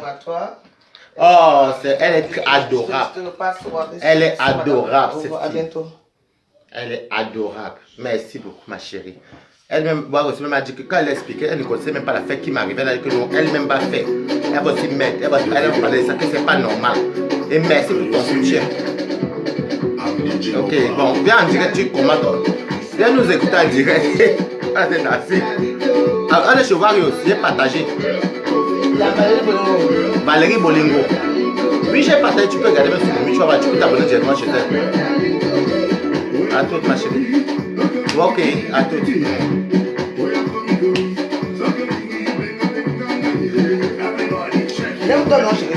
inflammatoire. Oh, elle est adorable. Elle est adorable, cette À fille. bientôt. Elle est adorable. Merci beaucoup, ma chérie. Elle-même, moi aussi, m'a dit que quand elle expliquait, elle ne connaissait même pas la fête qui m'arrivait. Elle a dit que non, elle-même va faire. Elle va aussi mettre, elle va parler de ça, que c'est pas normal. Et merci pour ton soutien. Ok, bon, viens en direct, tu commandes. Viens nous écouter en direct. On est chez Wario, j'ai partagé. La Valérie Bolingo. Valérie Bolingo. Oui, j'ai partagé, tu peux regarder même sur mon tu vas voir, tu peux t'abonner directement chez elle. À toute ma chérie. Ok, à toute. Lève-toi, non, chérie.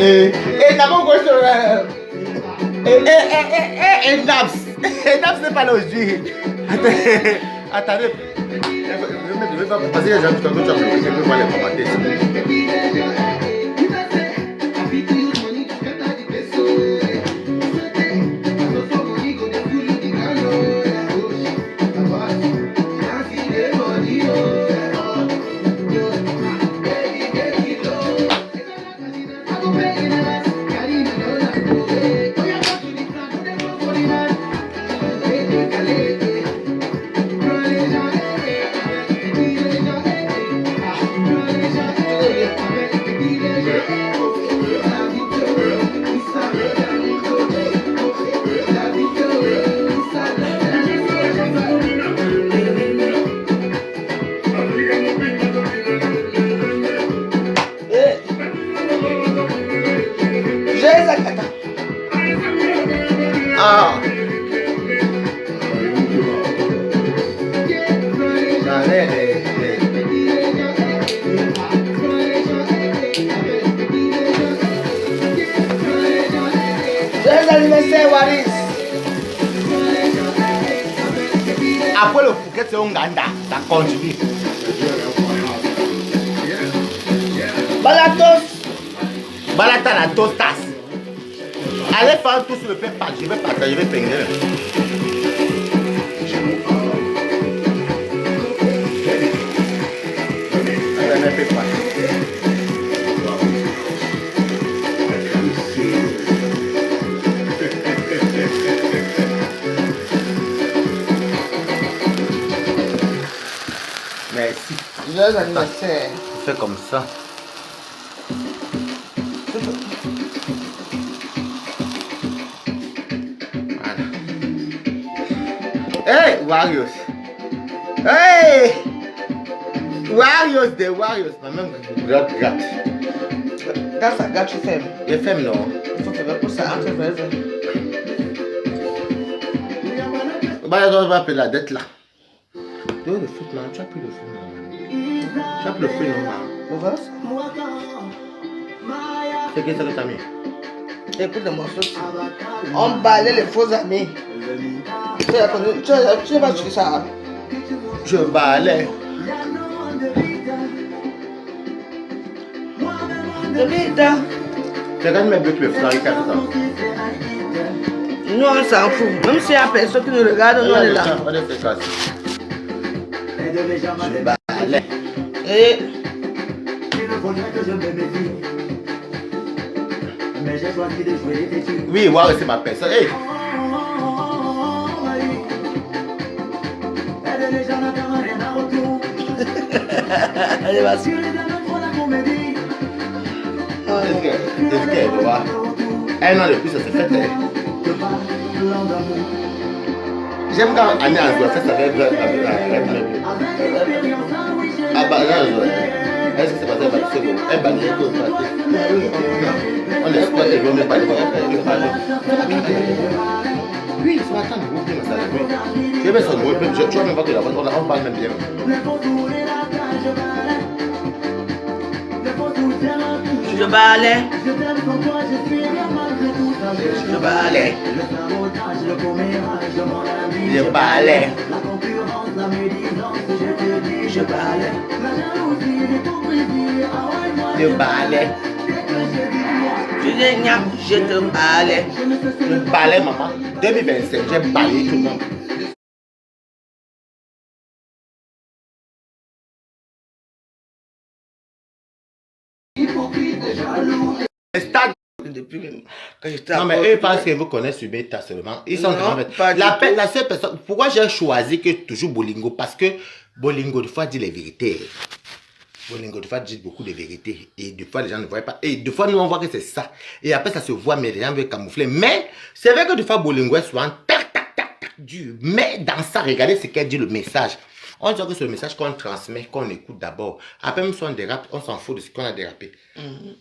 Et d'abord, et Naps. Et Naps n'est pas là aujourd'hui. Attendez. Parce que les gens qui sont bloqués, je peux voir les commentaires. Ah. Joyeux anniversaire, Waris. Après le Phuket, c'est Onganda. Ça continue. Balatos. Balata la tostas. Allez faire tout sur le pain. Je vais partager, je vais peigner. Merci. Joyeux anniversaire. Fais comme ça. Voilà. Hey, Warriors. Hey! Warriors, des Warriors. Ma même gratte. Quand ça gâte, tu fermes. Je ferme, non? Il faut faire pour ça, entre frères. Bah, on va appeler la dette là. Tu as le foot, non? Tu as pris le foot, non? Tu as pris le foot, non? On va ça. C'est qui ça que t'as mis? Écoute le morceau. On balait les faux amis. Tu vas tuer ça. Je balais. Regarde mes bleus qui me font avec ça. Nous on s'en fout. Même s'il y a personne qui nous regarde, nous on est là. On est fait casse. Je balais. Et oui, wow, c'est ma personne. Hey. allez, vas-y. Est-ce qu'elle voit? Un an de plus, ça s'est fait. J'aime quand Annie a fait ça avec ah bah non, est-ce que c'est passé par le second? Elle va dire on espère qu'elle ne veut même pas le voir. Oui, c'est attends, ouvre ma salle. Je vais mettre son numéro. Tu vas même voir que la voix, on parle même bien. Je balais. Je balais. Je balais. Je balais. Je balais. Je te balais. Je balais, maman. 2025, j'ai balayé tout le monde. Le stade. Depuis quand j'étais Non, mais eux pensent qu'ils vous connaissent sur Beta seulement. Ils sont Non, vraiment... pas du tout. La seule personne... Pourquoi j'ai choisi que toujours Bolingo? Parce que Bolingo, des fois, dit les vérités. Bolingo, des fois, dit beaucoup de vérités. Et des fois, les gens ne voient pas. Et des fois, nous, on voit que c'est ça. Et après, ça se voit, mais les gens veulent camoufler. Mais c'est vrai que des fois, Bolingo est souvent tac, tac, tac, tac, dur. Mais dans ça, regardez ce qu'elle dit, le message. On dit que c'est le message qu'on transmet, qu'on écoute d'abord. Après, même si on dérape, on s'en fout de ce qu'on a dérapé.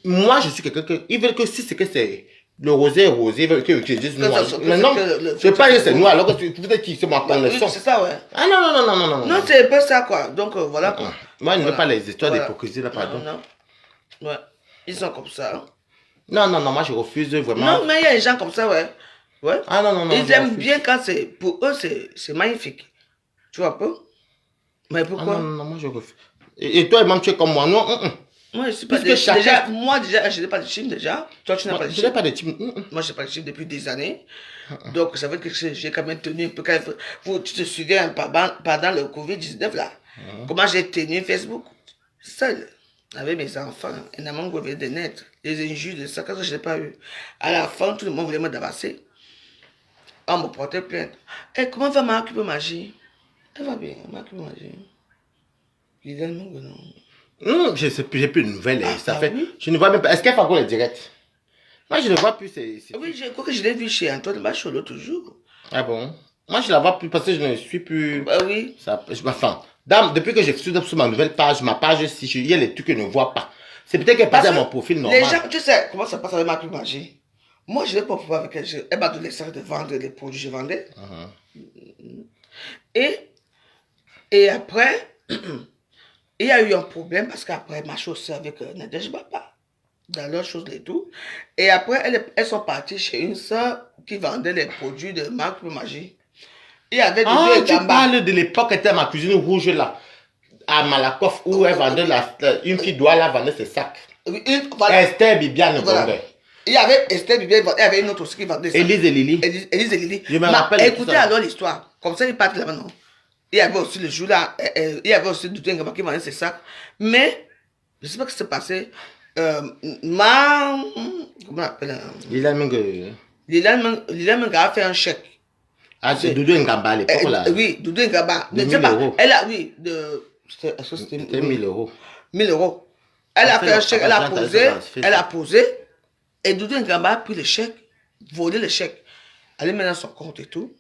Moi, je suis quelqu'un qui... Ils veulent que si c'est que c'est... Le rosé est rosé, ils veulent que tu dises noir. Mais non, c'est pas que c'est noir, alors que tu veux qui c'est moi qu'on le son. C'est ça, ouais. Ah non, non, non, non, non, non. Non, c'est un peu ça, quoi. Donc, voilà, quoi. Moi, je ne veux Voilà. pas les histoires Voilà. d'hypocrisie, là, pardon. Non, non. Ouais. Ils sont comme ça. Hein. Non, non, non, moi, je refuse vraiment. Non, mais il y a des gens comme ça, ouais. Ouais. Ah non, non, non. Ils je aiment refuse. bien quand c'est... Pour eux, c'est magnifique. Tu vois un peu? Mais Ah pourquoi? non, non, non, moi, je refuse. Et toi, même, tu es comme moi, non? Moi, je suis pas... Puisque chacun- Déjà, moi, déjà, je n'ai pas de chim, déjà. Toi, tu n'as pas de Je chim. n'ai pas de type. Moi, je n'ai pas de chim depuis des années. Donc, ça veut dire que j'ai quand même tenu un peu... Tu te souviens, pendant le Covid-19, là, comment j'ai tenu Facebook seul, avec mes enfants. Un amant qui venait de naître. Les injures de ça, quand je ne l'ai pas eu. À la fin, tout le monde voulait me dabasser. On me portait plainte. Et comment va ma cube magie? Elle va bien, ma cube magie. Il dit non, non. Non, je sais plus, j'ai plus de nouvelles. Ça ah fait. oui? Je ne vois même pas. Est-ce qu'elle fait encore les directs? Moi, je ne vois plus. Oui, je crois que je l'ai vu chez Antoine Bacholo toujours. Ah bon? Moi, je ne la vois plus parce que je ne suis plus. Bah oui. Ça, enfin, dame, depuis que j'ai suis sur ma nouvelle page, ma page, si il y a les trucs que je ne vois pas. C'est peut-être qu'elle passe à mon profil normal. Les gens, tu sais comment ça passe avec ma cube magie? Moi, je n'ai pas pouvoir avec elle. Elle m'a donné ça de vendre les produits que je vendais. Et après, il y a eu un problème parce qu'après, elle m'a chaussé avec Nadège Baba. Dans leurs choses et tout. Et après, elles sont parties chez une soeur qui vendait les produits de marque Magie. Il y avait Ah, deux tu gambas. parles de l'époque où était ma cuisine rouge là, à Malakoff, où elle vendait une fille doit la vendre ses sacs. Voilà. Esther Bibiane Voilà. vendait. Il y avait Esther Bibiane, il y avait une autre aussi qui vendait ça. Élise et Lily. Élise et Lily. Je me rappelle de tout Écoutez ça. alors l'histoire. Comme ça, ils partent là maintenant. Il y avait aussi le jour là, il y avait aussi Doutin Gamba qui vendait ses sacs. Mais, je ne sais pas ce qui s'est passé. Comment on appelle Lila Mingue. Lila Menga a fait un chèque. Ah, c'est Doudou Ngamba à l'époque là. Oui, Doudou Ngamba. De Je sais 1000 pas. euros. Elle a, oui, c'était C'était 1000 euros. 1000 euros. Elle a Après, fait un la chèque, elle a page, posé, elle elle a posé. Et Doudou Ngamba a pris le chèque, volé le chèque. Elle est maintenant son compte et tout.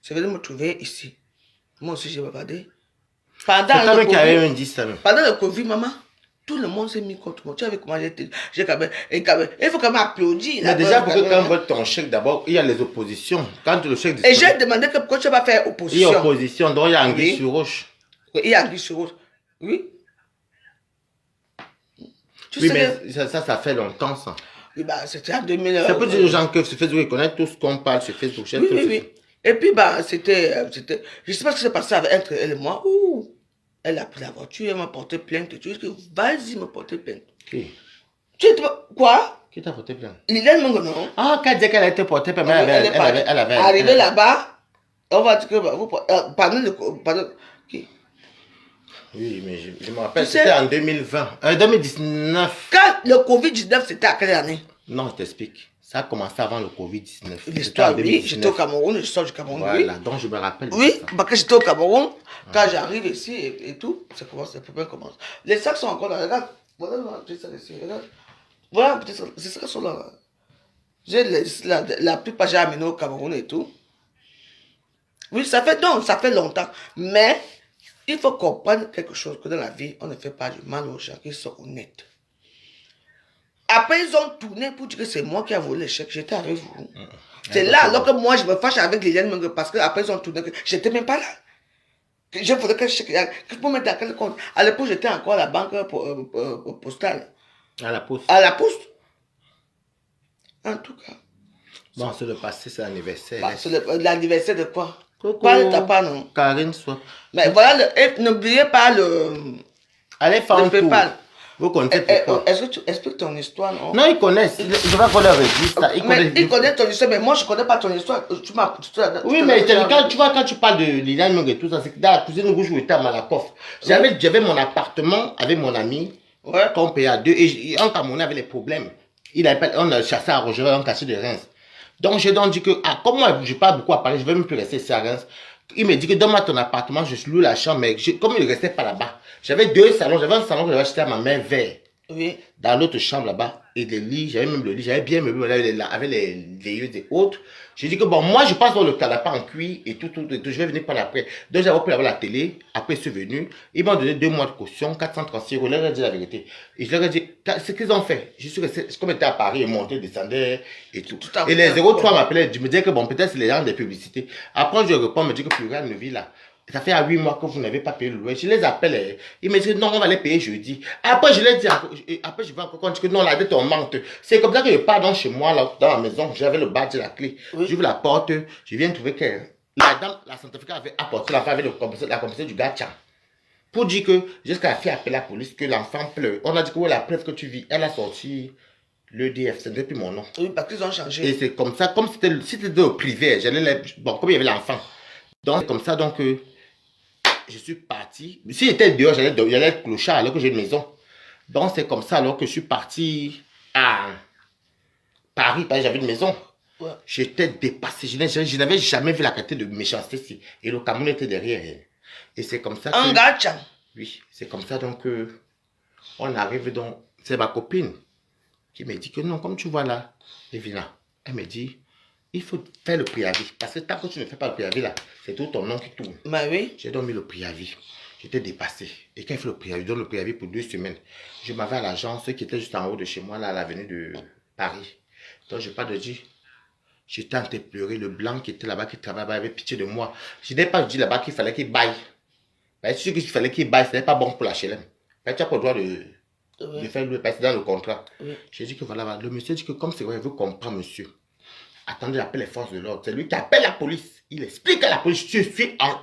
C'est venu me trouver ici. Moi aussi, j'ai bavardé. C'est toi même qui avait un 10 ça même. Pendant le Covid, maman, tout le monde s'est mis contre moi. Tu sais comment j'ai quand même. Il faut quand même applaudir. Mais déjà, pour que quand on vote ton chèque, d'abord, il y a les oppositions. Quand le chèque Et j'ai demandé que pourquoi tu vas faire il y opposition. a opposition, donc il y a Anguille Oui. sur roche. Oui, il y a Anguille sur roche. Oui. Tu Oui, sais mais que- ça fait longtemps ça. Oui, bah, c'était en 2000. Ça peut dire aux gens que sur Facebook, ils connaissent tout ce qu'on parle sur Facebook. Oui, oui, oui. Et puis, bah, c'était. Je sais pas ce qui s'est passé entre elle et moi. Ouh, elle a pris la voiture, elle m'a porté plainte. Tu dis que vas-y me porter plainte. Qui Tu sais quoi? Qui t'a porté plainte? Liliane Mongonon. Ah, quand elle disait qu'elle a été portée plainte, elle avait. Arrivé là-bas, on va dire que. Pardon. Qui? Oui, mais je me rappelle, Tu sais- c'était en 2020. 2019. Quand le Covid-19, c'était à quelle année? Non, je t'explique. Ça a commencé avant le Covid-19. L'histoire, C'était en oui. J'étais au 2019. Cameroun, je sors du Cameroun. Voilà, donc je me rappelle. de Oui, ça. parce que j'étais au Cameroun, quand j'arrive ici et tout, ça commence, les problèmes commencent. Les sacs sont encore là, regarde. Voilà, j'ai ça ici, regarde. Voilà, peut-être, ces sacs sont là. J'ai la plupart, j'ai amené au Cameroun et tout. Oui, ça fait longtemps. Mais, il faut comprendre quelque chose, que dans la vie, on ne fait pas du mal aux gens qui sont honnêtes. Après, ils ont tourné pour dire que c'est moi qui ai volé le chèque. J'étais avec vous. C'est là, alors que moi, je me fâche avec Liliane Mengue parce qu'après, ils ont tourné que j'étais même pas là. Je voulais que je peux mettre dans quel compte. À l'époque, j'étais encore à la banque postale. À la poste. À la poste. En tout cas. Bon, c'est le passé, c'est l'anniversaire. Bah, c'est l'anniversaire de quoi? Coucou. Pas le tapas, non. Karine, soit. Mais voilà, n'oubliez pas le. Allez faire un tour. PayPal. Vous connaissez pourquoi? Est-ce que tu expliques ton histoire, non? Non, ils connaissent. Je vais qu'on leur registre. Ils connaissent ton histoire, mais moi, je ne connais pas ton histoire. Oui, mais quand tu parles de Liliane Mung et tout ça, c'est que dans la cousine rouge où j'étais à Malakoff, j'avais mon appartement avec mon ami, qu'on payait à deux, et en Cameroun, avait les problèmes. On a chassé à Roger, on a cassé des Reims. Donc, j'ai donc dit que, comme moi, je parle beaucoup à Paris, je ne vais même plus rester ici à Reims. Il me dit que donne-moi ton appartement, je loue la chambre, mais comme il ne restait pas là-bas, j'avais deux salons, j'avais un salon que j'avais acheté à ma mère vert. Oui. Dans l'autre chambre là-bas, et les lits, j'avais même le lit, j'avais bien meublé avec les lieux et autres. J'ai dit que bon, moi je passe dans le canapé en cuir et tout, je vais venir par après. Donc j'avais pu avoir la télé, après je suis venu, ils m'ont donné 2 mois de caution, 436 euros, je leur ai dit la vérité. Et je leur ai dit, ce qu'ils ont fait, je suis resté, comme j'étais à Paris, ils montaient, descendaient et tout. Et les 03 m'appelaient, je me disais que bon, peut-être c'est les gens des publicités. Après je réponds, me dit que plus rien ne vit là. Ça fait à 8 mois que vous n'avez pas payé le loyer. Je les appelle. Ils me disent non, on va les payer jeudi. Après, je les dis, après, je vais encore dire que non, la dette, on manque. C'est comme ça que je pars dans chez moi, là, dans la maison. J'avais le badge et la clé. Oui. J'ouvre la porte. Je viens de trouver que la dame, la certificat avait apporté l'enfant avec la complicité du gars. Pour dire que, jusqu'à la fille appelle la police, que l'enfant pleure. On a dit que la preuve que tu vis, elle a sorti l'EDF. Ce n'était plus mon nom. Oui, parce qu'ils ont changé. Et c'est comme ça, comme c'était au privé. Bon, comme il y avait l'enfant. Donc, c'est comme ça, donc. Je suis parti. Si j'étais dehors, j'allais être clochard alors que j'ai une maison. Donc c'est comme ça alors que je suis parti à Paris, parce que j'avais une maison. Ouais. J'étais dépassé. Je n'avais jamais vu la qualité de méchanceté ici. Et le Cameroun était derrière. Et c'est comme ça que... Un gacha. Oui, c'est comme ça donc on arrive donc... C'est ma copine qui me dit que non, comme tu vois là, Evina, elle me dit... Il faut faire le préavis. Parce que tant que tu ne fais pas le préavis là, c'est tout ton nom qui tourne. Bah oui. J'ai donc mis le préavis. J'étais dépassé. Et quand il fait le préavis, je donne le préavis pour 2 semaines. Je m'avais à l'agence qui était juste en haut de chez moi, là, à l'avenue de Paris. Donc je pas de dire. J'étais en train de pleurer. Le blanc qui était là-bas, qui travaillait, avait pitié de moi. Je n'ai pas dit là-bas qu'il fallait qu'il baille. C'est sûr qu'il fallait qu'il baille, ce n'est pas bon pour la HLM. Tu n'as pas le droit de faire le passer dans le contrat. Oui. J'ai dit que voilà, le monsieur dit que comme c'est vrai, il veut comprendre monsieur. Attendez, j'appelle les forces de l'ordre. C'est lui qui appelle la police. Il explique à la police, je suis en...